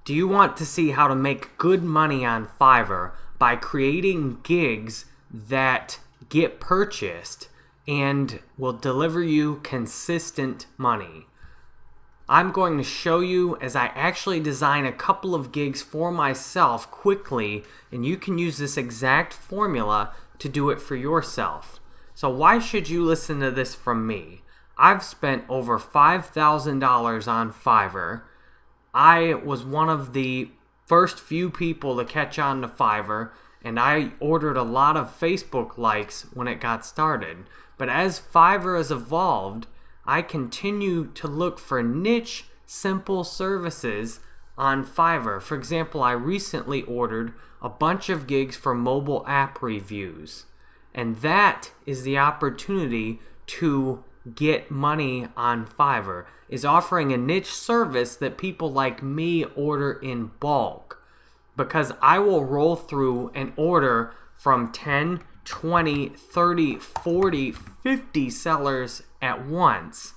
Do you want to see how to make good money on Fiverr by creating gigs that get purchased and will deliver you consistent money? I'm going to show you as I actually design a couple of gigs for myself quickly, and you can use this exact formula to do it for yourself. So why should you listen to this from me? I've spent over $5,000 on Fiverr. I was one of the first few people to catch on to Fiverr, and I ordered a lot of Facebook likes when it got started. But as Fiverr has evolved, I continue to look for niche, simple services on Fiverr. For example, I recently ordered a bunch of gigs for mobile app reviews. And that is the opportunity to get money on Fiverr, is offering a niche service that people like me order in bulk. Because I will roll through and order from 10, 20, 30, 40, 50 sellers at once.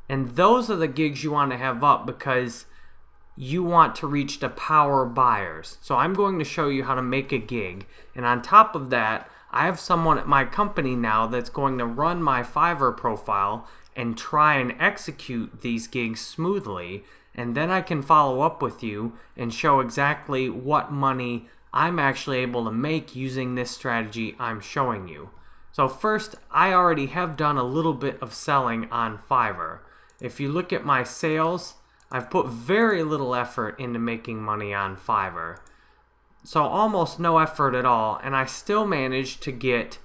And those are the gigs you want to have up because you want to reach the power buyers. So I'm going to show you how to make a gig. And on top of that, I have someone at my company now that's going to run my Fiverr profile and try and execute these gigs smoothly. And then I can follow up with you and show exactly what money I'm actually able to make using this strategy I'm showing you. So first, I already have done a little bit of selling on Fiverr. If you look at my sales, I've put very little effort into making money on Fiverr. So almost no effort at all, and I still managed to get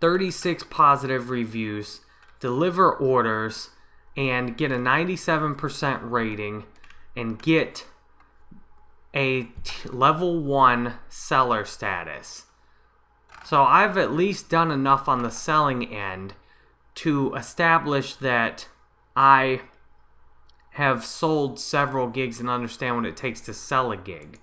36 positive reviews, deliver orders, and get a 97% rating, and get a level 1 seller status. So I've at least done enough on the selling end to establish that I have sold several gigs and understand what it takes to sell a gig.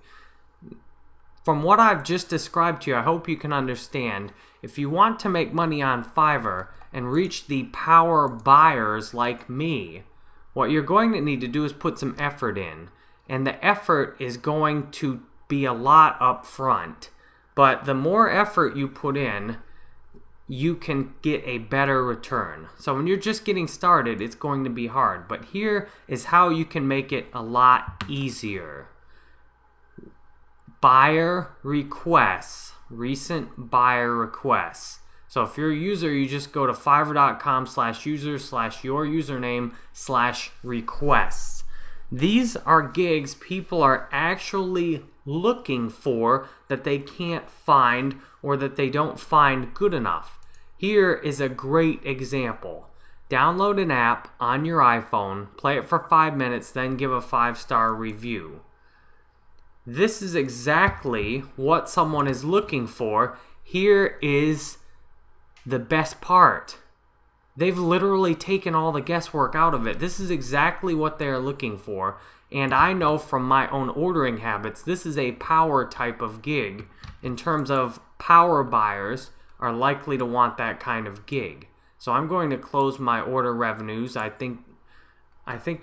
From what I've just described to you, I hope you can understand, if you want to make money on Fiverr and reach the power buyers like me, what you're going to need to do is put some effort in. And the effort is going to be a lot up front. But the more effort you put in, you can get a better return. So when you're just getting started, it's going to be hard. But here is how you can make it a lot easier. Buyer requests, recent buyer requests. So if you're a user, you just go to fiverr.com/user/your username/requests. These are gigs people are actually looking for that they can't find or that they don't find good enough. Here is a great example. Download an app on your iPhone, play it for 5 minutes, then give a 5-star review. This is exactly what someone is looking for. Here is the best part. They've literally taken all the guesswork out of it. This is exactly what they're looking for. And I know from my own ordering habits, this is a power type of gig. In terms of power buyers are likely to want that kind of gig. So I'm going to close my order revenues. I think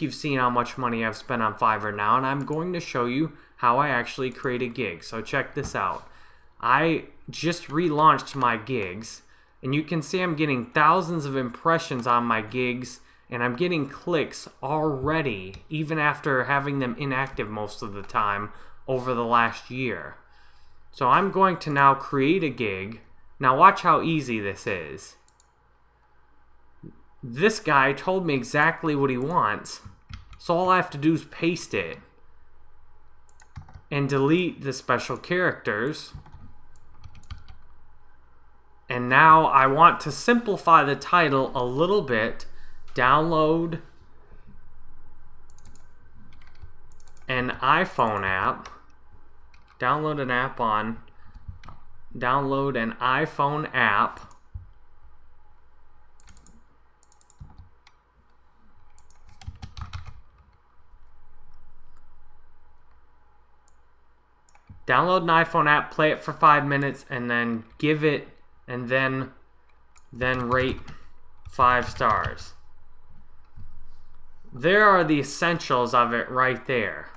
you've seen how much money I've spent on Fiverr now, and I'm going to show you how I actually create a gig. So check this out. I just relaunched my gigs, and you can see I'm getting thousands of impressions on my gigs, and I'm getting clicks already, even after having them inactive most of the time over the last year. So I'm going to now create a gig. Now watch how easy this is. This guy told me exactly what he wants, so all I have to do is paste it and delete the special characters. And now I want to simplify the title a little bit. Download an iPhone app. Download an iPhone app. Download an iPhone app, play it for 5 minutes, and then give it, and then rate 5 stars. There are the essentials of it right there.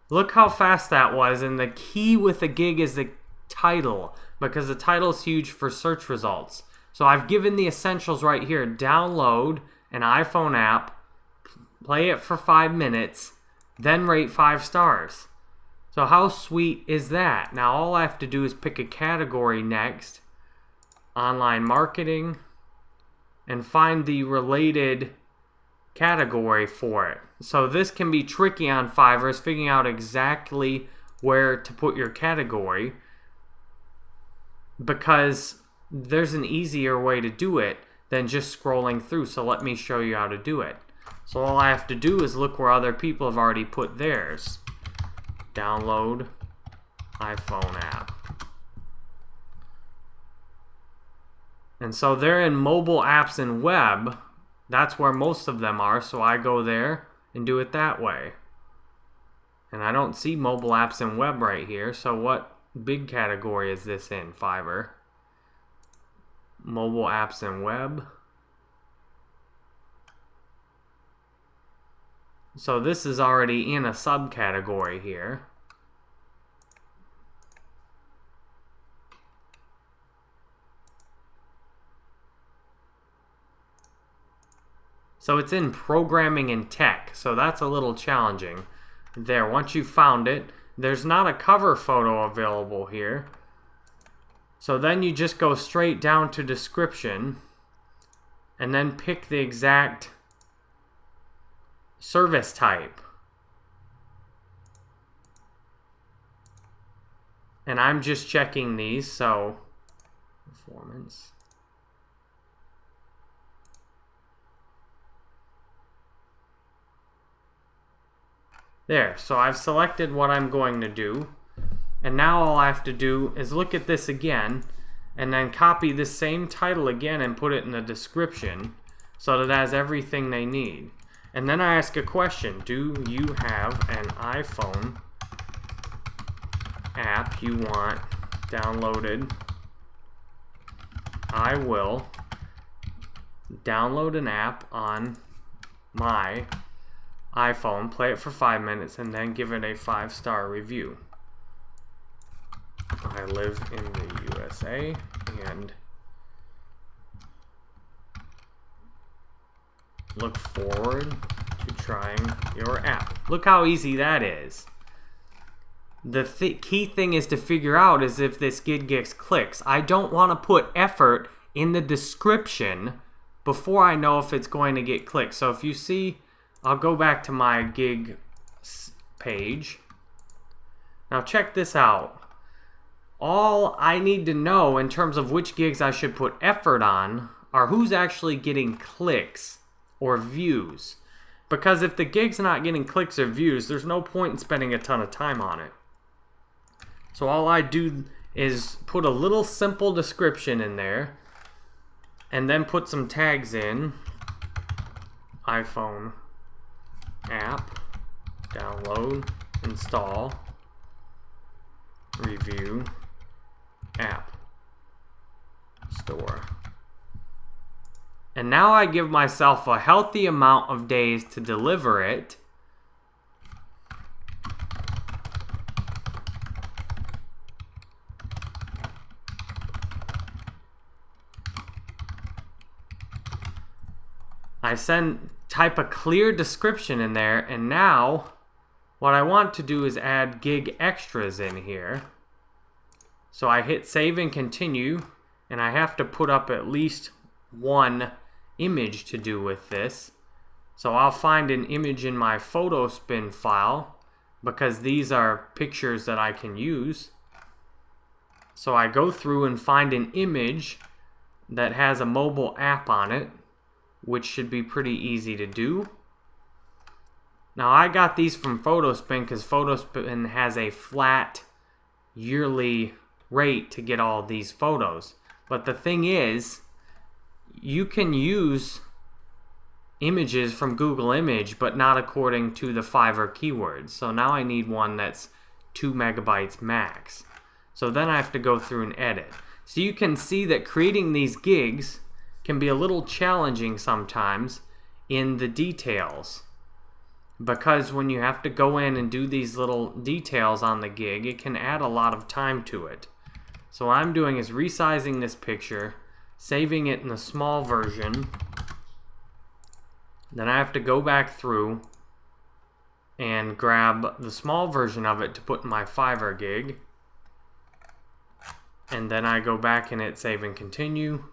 Look how fast that was, and the key with a gig is the title, because the title is huge for search results. So I've given the essentials right here. Download an iPhone app, play it for 5 minutes, then rate 5 stars. So how sweet is that? Now all I have to do is pick a category next, online marketing, and find the related category for it. So this can be tricky on Fiverr, is figuring out exactly where to put your category, because there's an easier way to do it than just scrolling through. So let me show you how to do it. So all I have to do is look where other people have already put theirs. Download iPhone app. And so they're in mobile apps and web. That's where most of them are. So I go there and do it that way. And I don't see mobile apps and web right here. So what big category is this in Fiverr? Mobile apps and web. So this is already in a subcategory here. So it's in programming and tech. So that's a little challenging. There, once you found it, there's not a cover photo available here. So then you just go straight down to description and then pick the exact service type. And I'm just checking these, so performance. There, so I've selected what I'm going to do. And now all I have to do is look at this again and then copy this same title again and put it in the description so that it has everything they need. And then I ask a question. Do you have an iPhone app you want downloaded? I will download an app on my iPhone, play it for 5 minutes, and then give it a 5-star review. I live in the USA and look forward to trying your app. Look how easy that is. The key thing is to figure out is if this gig gets clicks. I don't want to put effort in the description before I know if it's going to get clicked. So if you see, I'll go back to my gig page. Now check this out. All I need to know in terms of which gigs I should put effort on are who's actually getting clicks or views. Because if the gig's not getting clicks or views, there's no point in spending a ton of time on it. So all I do is put a little simple description in there and then put some tags in. iPhone app, download, install, review, app, store. And now I give myself a healthy amount of days to deliver it. I type a clear description in there, and now what I want to do is add gig extras in here. So I hit save and continue, and I have to put up at least one image to do with this. So I'll find an image in my photo spin file because these are pictures that I can use. So I go through and find an image that has a mobile app on it, which should be pretty easy to do. Now I got these from PhotoSpin because PhotoSpin has a flat yearly rate to get all these photos. But the thing is, you can use images from Google Image, but not according to the Fiverr keywords. So now I need one that's 2 megabytes max. So then I have to go through and edit. So you can see that creating these gigs can be a little challenging sometimes in the details. because when you have to go in and do these little details on the gig, it can add a lot of time to it. So what I'm doing is resizing this picture, saving it in the small version. Then I have to go back through and grab the small version of it to put in my Fiverr gig. And then I go back and hit save and continue.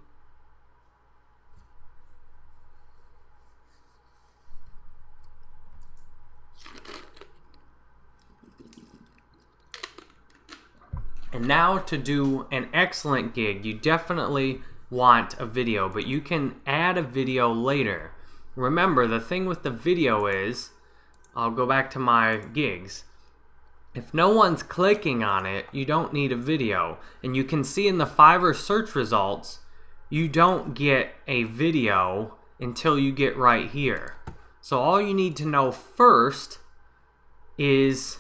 And now to do an excellent gig, you definitely want a video, but you can add a video later. Remember, the thing with the video is, I'll go back to my gigs. If no one's clicking on it, you don't need a video. And you can see in the Fiverr search results, you don't get a video until you get right here. So all you need to know first is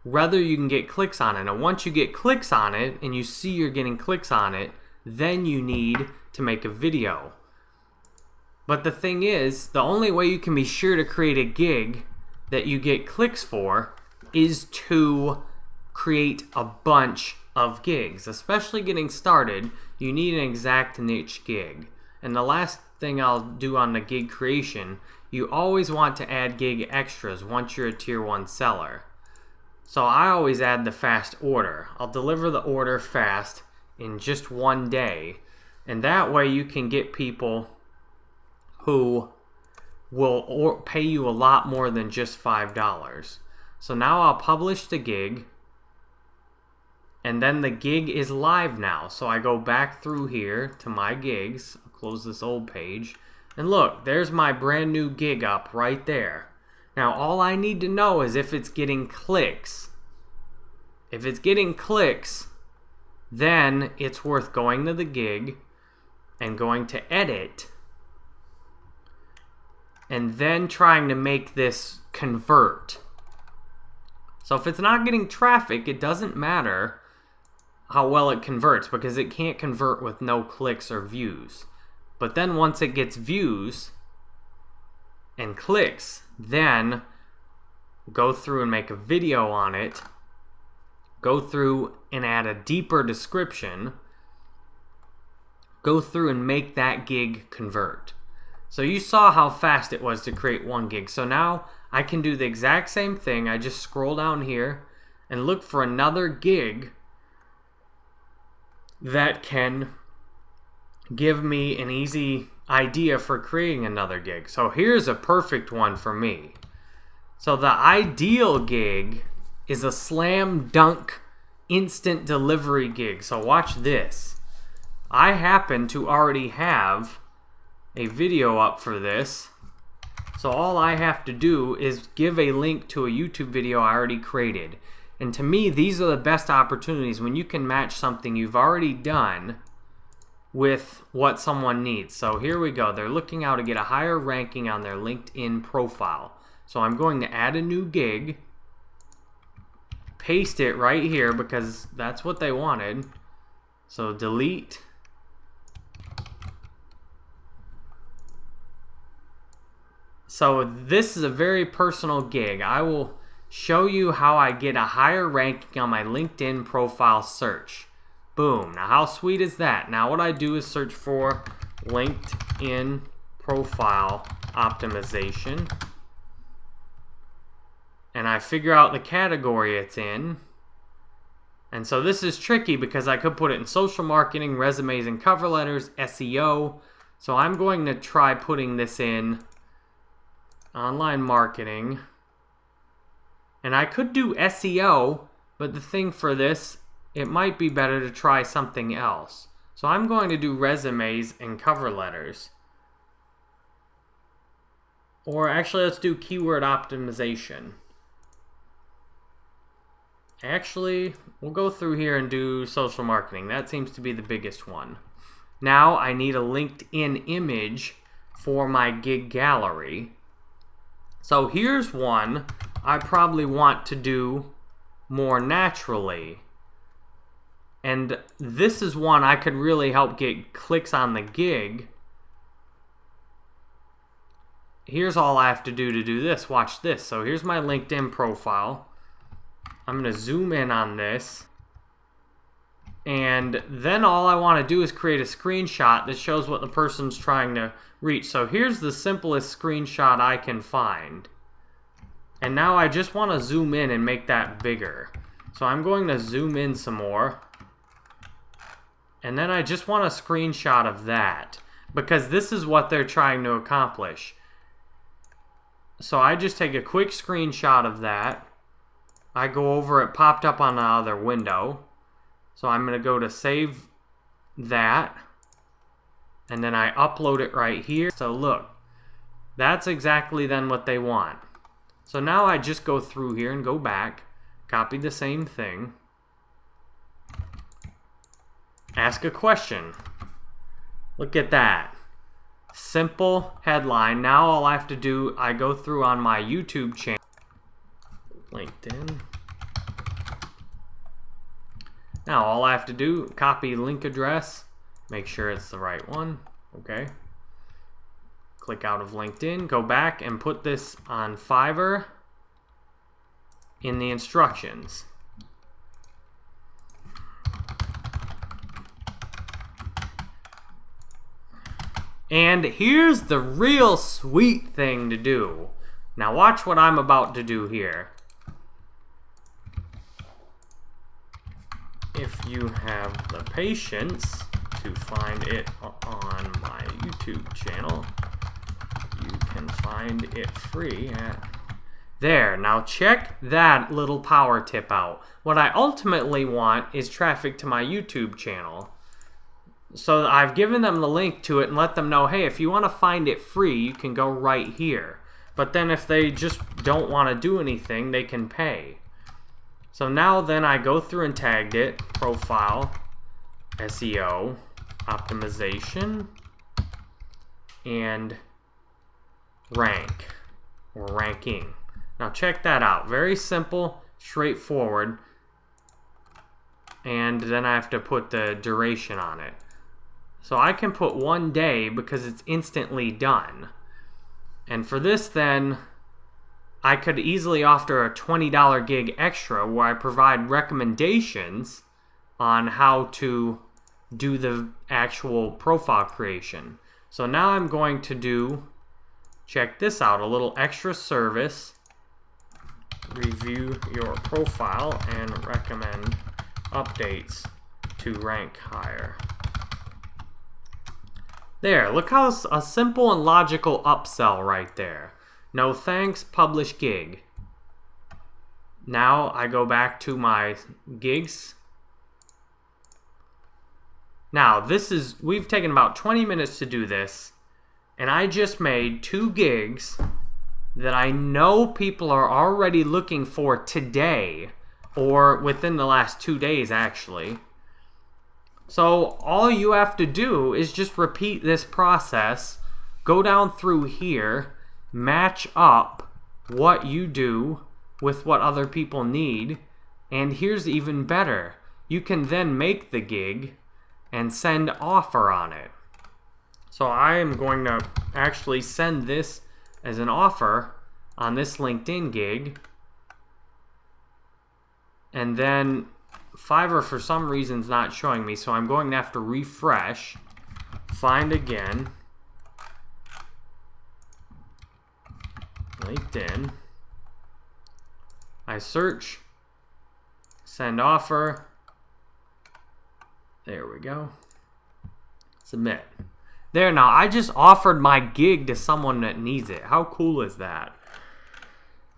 whether you can get clicks on it. And once you get clicks on it and you see you're getting clicks on it, then you need to make a video. But the thing is, the only way you can be sure to create a gig that you get clicks for is to create a bunch of gigs. Especially getting started, you need an exact niche gig. And the last thing I'll do on the gig creation, you always want to add gig extras once you're a tier 1 seller. So I always add the fast order. I'll deliver the order fast in just one day. And that way you can get people who will pay you a lot more than just $5. So now I'll publish the gig. And then the gig is live now. So I go back through here to my gigs. I'll close this old page. And look, there's my brand new gig up right there. Now all I need to know is if it's getting clicks. If it's getting clicks, then it's worth going to the gig and going to edit and then trying to make this convert. So if it's not getting traffic, it doesn't matter how well it converts because it can't convert with no clicks or views. But then once it gets views and clicks, then go through and make a video on it, go through and add a deeper description, go through and make that gig convert. So you saw how fast it was to create one gig. So now I can do the exact same thing. I just scroll down here and look for another gig that can give me an easy idea for creating another gig. So here's a perfect one for me. So the ideal gig is a slam dunk instant delivery gig. So watch this. I happen to already have a video up for this. So all I have to do is give a link to a YouTube video I already created. And to me, these are the best opportunities when you can match something you've already done with what someone needs. So here we go. They're looking out to get a higher ranking on their LinkedIn profile. So I'm going to add a new gig, paste it right here because that's what they wanted. So delete. So this is a very personal gig. I will show you how I get a higher ranking on my LinkedIn profile search. Boom. Now how sweet is that? Now what I do is search for LinkedIn profile optimization. And I figure out the category it's in. And so this is tricky because I could put it in social marketing, resumes and cover letters, SEO. So I'm going to try putting this in online marketing. And I could do SEO, but the thing for this, it might be better to try something else. So I'm going to do resumes and cover letters. Or actually, let's do keyword optimization. Actually, we'll go through here and do social marketing. That seems to be the biggest one. Now I need a LinkedIn image for my gig gallery. So here's one I probably want to do more naturally. And this is one I could really help get clicks on the gig. here's all I have to do this. Watch this. So here's my LinkedIn profile. I'm going to zoom in on this. And then all I want to do is create a screenshot that shows what the person's trying to reach. So here's the simplest screenshot I can find. And now I just want to zoom in and make that bigger. So I'm going to zoom in some more. And then I just want a screenshot of that, because this is what they're trying to accomplish. So I just take a quick screenshot of that. I go over, it popped up on the other window. So I'm going to go to save that. And then I upload it right here. So look, that's exactly then what they want. So now I just go through here and go back, copy the same thing. Ask a question. Look at that. Simple headline. Now all I have to do, I go through on my YouTube channel. LinkedIn. Now all I have to do, copy link address. Make sure it's the right one. Okay. Click out of LinkedIn. Go back and put this on Fiverr in the instructions. And here's the real sweet thing to do. Now watch what I'm about to do here. If you have the patience to find it on my YouTube channel, you can find it free at... There, now check that little power tip out. What I ultimately want is traffic to my YouTube channel. So I've given them the link to it and let them know, hey, if you want to find it free, you can go right here. But then if they just don't want to do anything, they can pay. So now then I go through and tagged it, profile, SEO, optimization, and rank, or ranking. Now check that out. Very simple, straightforward. And then I have to put the duration on it. So I can put 1 day because it's instantly done. And for this then, I could easily offer a $20 gig extra where I provide recommendations on how to do the actual profile creation. So now I'm going to do, check this out, a little extra service. Review your profile and recommend updates to rank higher. There, look how a simple and logical upsell right there. No thanks, publish gig. Now I go back to my gigs. Now we've taken about 20 minutes to do this, and I just made 2 gigs that I know people are already looking for today, or within the last 2 days actually. So all you have to do is just repeat this process, go down through here, match up what you do with what other people need, and here's even better. You can then make the gig and send offer on it. So I am going to actually send this as an offer on this LinkedIn gig, and then Fiverr for some reason is not showing me, so I'm going to have to refresh, find again, LinkedIn, I search, send offer, there we go, submit. There, now I just offered my gig to someone that needs it. How cool is that?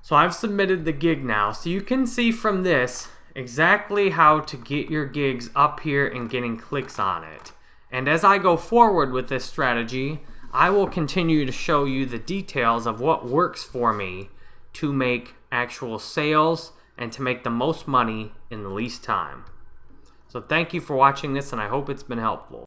So I've submitted the gig now, so you can see from this exactly how to get your gigs up here and getting clicks on it. And as I go forward with this strategy, I will continue to show you the details of what works for me to make actual sales and to make the most money in the least time. So thank you for watching this, and I hope it's been helpful.